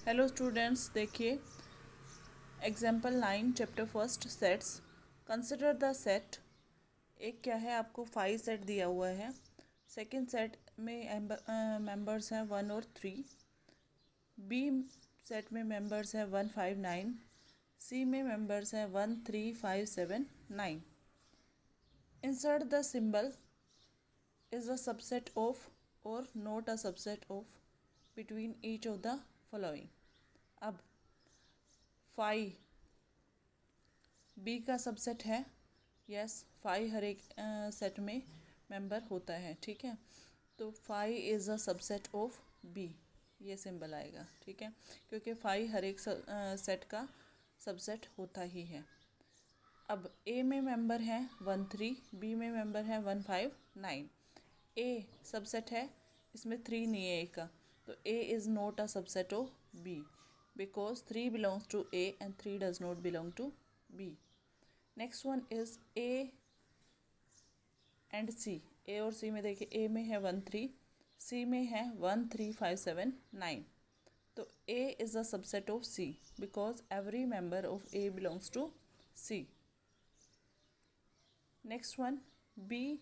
Hello students, देखिए example 9 chapter first sets. Consider the set. एक क्या है, आपको 5 सेट दिया हुआ है। सेकंड सेट में मेंबर्स हैं 1 और 3। बी सेट में मेंबर्स हैं 1 5 9। सी में मेंबर्स हैं 1 3 5 7 9। Insert the symbol is a subset of or not a subset of between each of the following. अब 5 बी का सबसेट है। यस, 5 हर एक सेट में मेंबर होता है, ठीक है। तो 5 is a subset of B, ये सिंबल आएगा, ठीक है, क्योंकि 5 हर एक सेट का सबसेट होता ही है। अब ए में मेंबर हैं 1 3, बी में मेंबर हैं 1 5 9। ए सबसेट है, इसमें 3 नहीं है ए का, तो A is not a subset of B because 3 belongs to A and 3 does not belong to B. Next one is A and C. A और सी में देखिए, ए में है 1 3, सी में है 1 3 5 7 9। तो A is a subset of C because every member of A belongs to C. Next one, B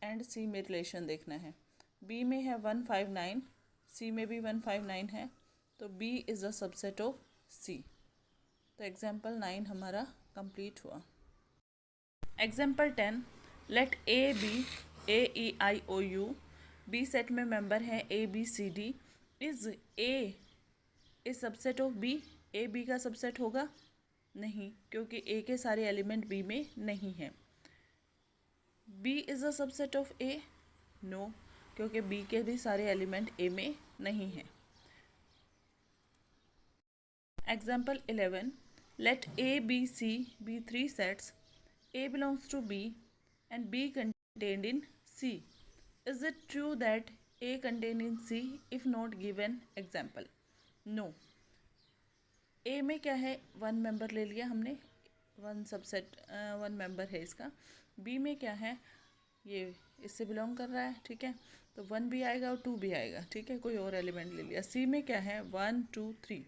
and C में रिलेशन देखना है। बी में है 1 5 9, सी में भी 1 5 9 है, तो B is a subset of C. तो एग्जाम्पल 9 हमारा कंप्लीट हुआ। Example 10, let A be A E I O U. B set में मेंबर हैं A B C D. Is A subset of B. A B का सबसेट होगा नहीं, क्योंकि ए के सारे एलिमेंट बी में नहीं हैं। B is a subset of A. No, क्योंकि बी के भी सारे एलिमेंट ए में नहीं हैं। Example 11, let A B C be 3 sets. A belongs to B and B contained in C. Is it true that A contained in C if not given example? No. A में क्या है, 1 member ले लिया हमने, 1 subset 1 member है इसका। B में क्या है, ये इससे बिलोंग कर रहा है, ठीक है, तो 1 भी आएगा और 2 भी आएगा, ठीक है, कोई और एलिमेंट ले लिया। C में क्या है, 1 2 3।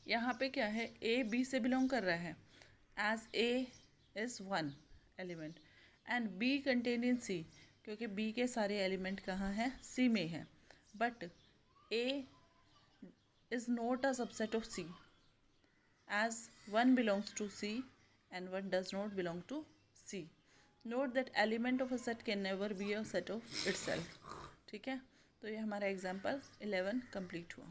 यहाँ पे क्या है, A B से बिलोंग कर रहा है as A is 1 element and B contain in C, क्योंकि B के सारे एलिमेंट कहाँ हैं, C में है। But A is not a subset of C as 1 belongs to C and 1 does not belong to C. Note that element of a set can never be a set of itself. ठीक है, तो ये हमारा example 11 complete हुआ।